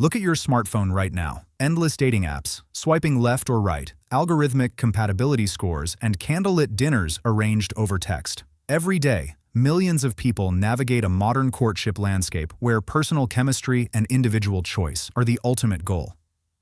Look at your smartphone right now. Endless dating apps, swiping left or right, algorithmic compatibility scores, and candlelit dinners arranged over text. Every day, millions of people navigate a modern courtship landscape where personal chemistry and individual choice are the ultimate goal.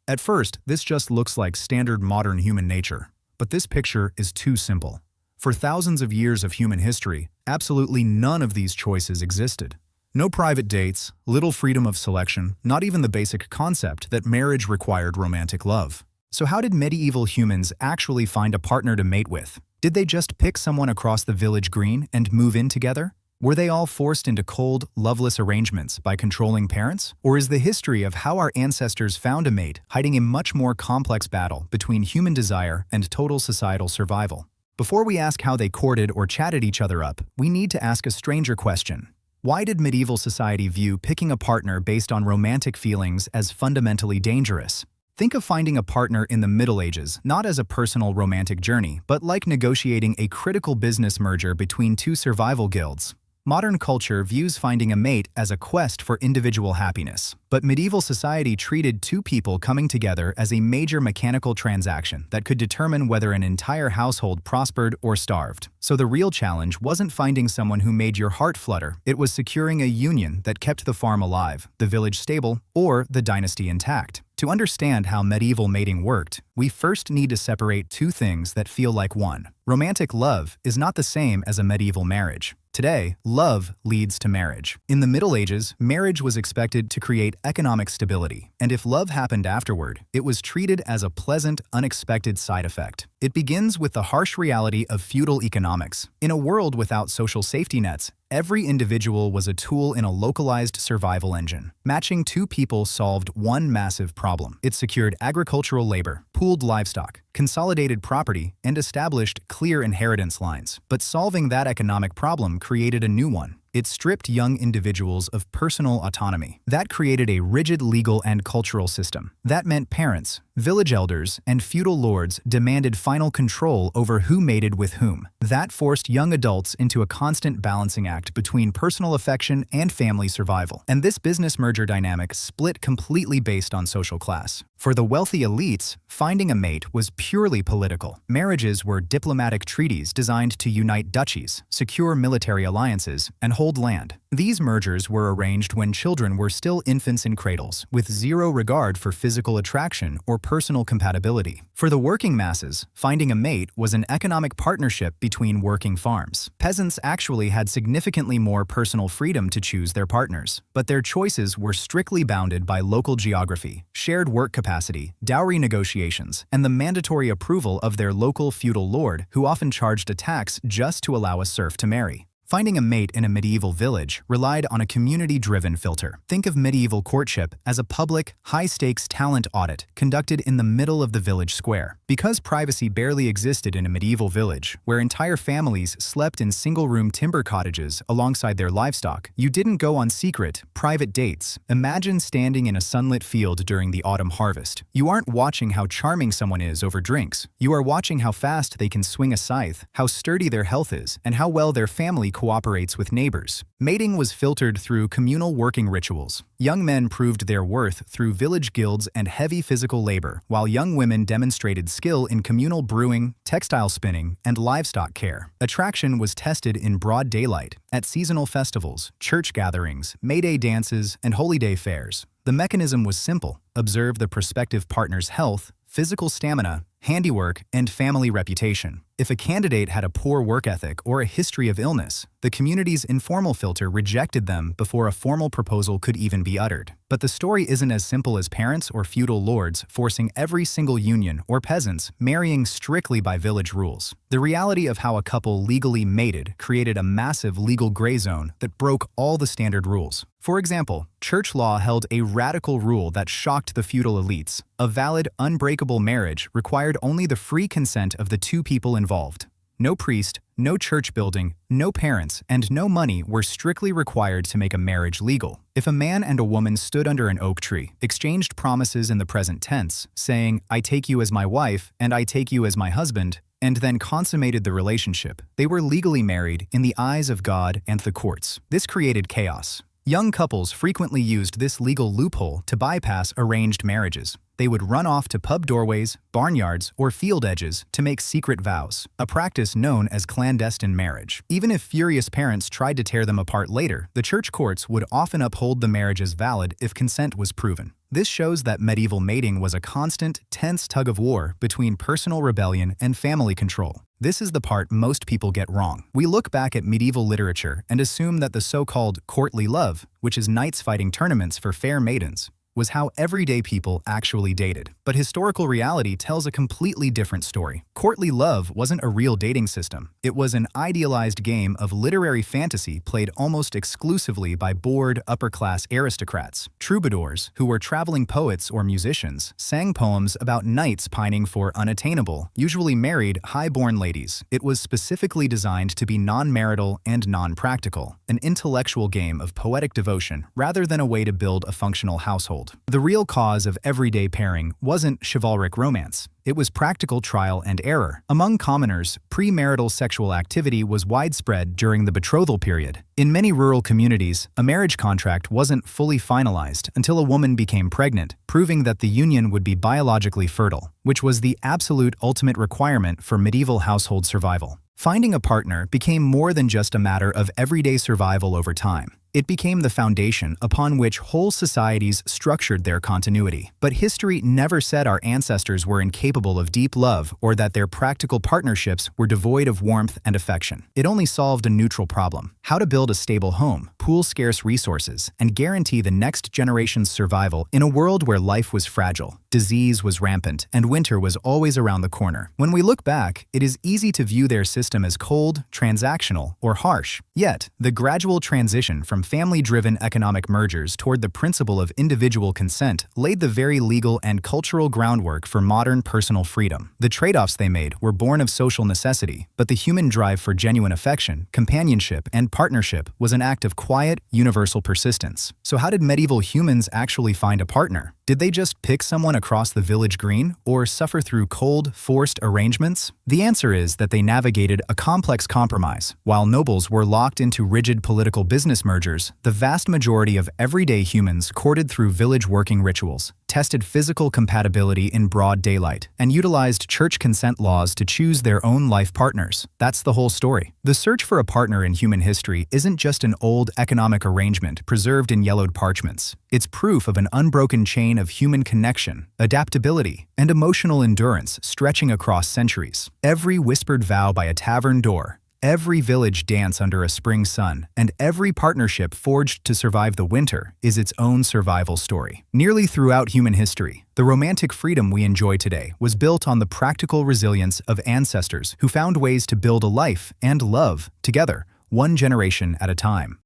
At first, this just looks like standard modern human nature. But this picture is too simple. For thousands of years of human history, absolutely none of these choices existed. No private dates, little freedom of selection, not even the basic concept that marriage required romantic love. So how did medieval humans actually find a partner to mate with? Did they just pick someone across the village green and move in together? Were they all forced into cold, loveless arrangements by controlling parents? Or is the history of how our ancestors found a mate hiding a much more complex battle between human desire and total societal survival? Before we ask how they courted or chatted each other up, we need to ask a stranger question. Why did medieval society view picking a partner based on romantic feelings as fundamentally dangerous? Think of finding a partner in the Middle Ages not as a personal romantic journey, but like negotiating a critical business merger between two survival guilds. Modern culture views finding a mate as a quest for individual happiness, but medieval society treated two people coming together as a major mechanical transaction that could determine whether an entire household prospered or starved. So the real challenge wasn't finding someone who made your heart flutter, it was securing a union that kept the farm alive, the village stable, or the dynasty intact. To understand how medieval mating worked, we first need to separate two things that feel like one. Romantic love is not the same as a medieval marriage. Today, love leads to marriage. In the Middle Ages, marriage was expected to create economic stability, and if love happened afterward, it was treated as a pleasant, unexpected side effect. It begins with the harsh reality of feudal economics. In a world without social safety nets, every individual was a tool in a localized survival engine. Matching two people solved one massive problem. It secured agricultural labor, pooled livestock, consolidated property, and established clear inheritance lines. But solving that economic problem created a new one. It stripped young individuals of personal autonomy. That created a rigid legal and cultural system. That meant parents, village elders, and feudal lords demanded final control over who mated with whom. That forced young adults into a constant balancing act between personal affection and family survival. And this business merger dynamic split completely based on social class. For the wealthy elites, finding a mate was purely political. Marriages were diplomatic treaties designed to unite duchies, secure military alliances, and hold land. These mergers were arranged when children were still infants in cradles, with zero regard for physical attraction or personal compatibility. For the working masses, finding a mate was an economic partnership between working farms. Peasants actually had significantly more personal freedom to choose their partners, but their choices were strictly bounded by local geography, shared work capacity, dowry negotiations, and the mandatory approval of their local feudal lord, who often charged a tax just to allow a serf to marry. Finding a mate in a medieval village relied on a community-driven filter. Think of medieval courtship as a public, high-stakes talent audit conducted in the middle of the village square. Because privacy barely existed in a medieval village, where entire families slept in single-room timber cottages alongside their livestock, you didn't go on secret, private dates. Imagine standing in a sunlit field during the autumn harvest. You aren't watching how charming someone is over drinks. You are watching how fast they can swing a scythe, how sturdy their health is, and how well their family cooperates with neighbors. Mating was filtered through communal working rituals. Young men proved their worth through village guilds and heavy physical labor, while young women demonstrated skill in communal brewing, textile spinning, and livestock care. Attraction was tested in broad daylight, at seasonal festivals, church gatherings, May Day dances, and Holy Day fairs. The mechanism was simple. Observe the prospective partner's health, physical stamina, handiwork, and family reputation. If a candidate had a poor work ethic or a history of illness, the community's informal filter rejected them before a formal proposal could even be uttered. But the story isn't as simple as parents or feudal lords forcing every single union or peasants marrying strictly by village rules. The reality of how a couple legally mated created a massive legal gray zone that broke all the standard rules. For example, church law held a radical rule that shocked the feudal elites. A valid, unbreakable marriage required only the free consent of the two people involved. No priest, no church building, no parents, and no money were strictly required to make a marriage legal. If a man and a woman stood under an oak tree, exchanged promises in the present tense, saying, "I take you as my wife, and I take you as my husband," and then consummated the relationship, they were legally married in the eyes of God and the courts. This created chaos. Young couples frequently used this legal loophole to bypass arranged marriages. They would run off to pub doorways, barnyards, or field edges to make secret vows, a practice known as clandestine marriage. Even if furious parents tried to tear them apart later, the church courts would often uphold the marriage as valid if consent was proven. This shows that medieval mating was a constant, tense tug-of-war between personal rebellion and family control. This is the part most people get wrong. We look back at medieval literature and assume that the so-called courtly love, which is knights fighting tournaments for fair maidens, was how everyday people actually dated. But historical reality tells a completely different story. Courtly love wasn't a real dating system. It was an idealized game of literary fantasy played almost exclusively by bored, upper-class aristocrats. Troubadours, who were traveling poets or musicians, sang poems about knights pining for unattainable, usually married, high-born ladies. It was specifically designed to be non-marital and non-practical, an intellectual game of poetic devotion rather than a way to build a functional household. The real cause of everyday pairing wasn't chivalric romance. It was practical trial and error. Among commoners, premarital sexual activity was widespread during the betrothal period. In many rural communities, a marriage contract wasn't fully finalized until a woman became pregnant, proving that the union would be biologically fertile, which was the absolute ultimate requirement for medieval household survival. Finding a partner became more than just a matter of everyday survival over time. It became the foundation upon which whole societies structured their continuity. But history never said our ancestors were incapable of deep love or that their practical partnerships were devoid of warmth and affection. It only solved a neutral problem: how to build a stable home, pool scarce resources, and guarantee the next generation's survival in a world where life was fragile, disease was rampant, and winter was always around the corner. When we look back, it is easy to view their system as cold, transactional, or harsh. Yet, the gradual transition from family-driven economic mergers toward the principle of individual consent laid the very legal and cultural groundwork for modern personal freedom. The trade-offs they made were born of social necessity, but the human drive for genuine affection, companionship, and partnership was an act of quiet, universal persistence. So how did medieval humans actually find a partner? Did they just pick someone across the village green, or suffer through cold, forced arrangements? The answer is that they navigated a complex compromise. While nobles were locked into rigid political business mergers, the vast majority of everyday humans courted through village working rituals, tested physical compatibility in broad daylight, and utilized church consent laws to choose their own life partners. That's the whole story. The search for a partner in human history isn't just an old economic arrangement preserved in yellowed parchments. It's proof of an unbroken chain of human connection, adaptability, and emotional endurance stretching across centuries. Every whispered vow by a tavern door, every village dance under a spring sun, and every partnership forged to survive the winter is its own survival story. Nearly throughout human history, the romantic freedom we enjoy today was built on the practical resilience of ancestors who found ways to build a life and love together, one generation at a time.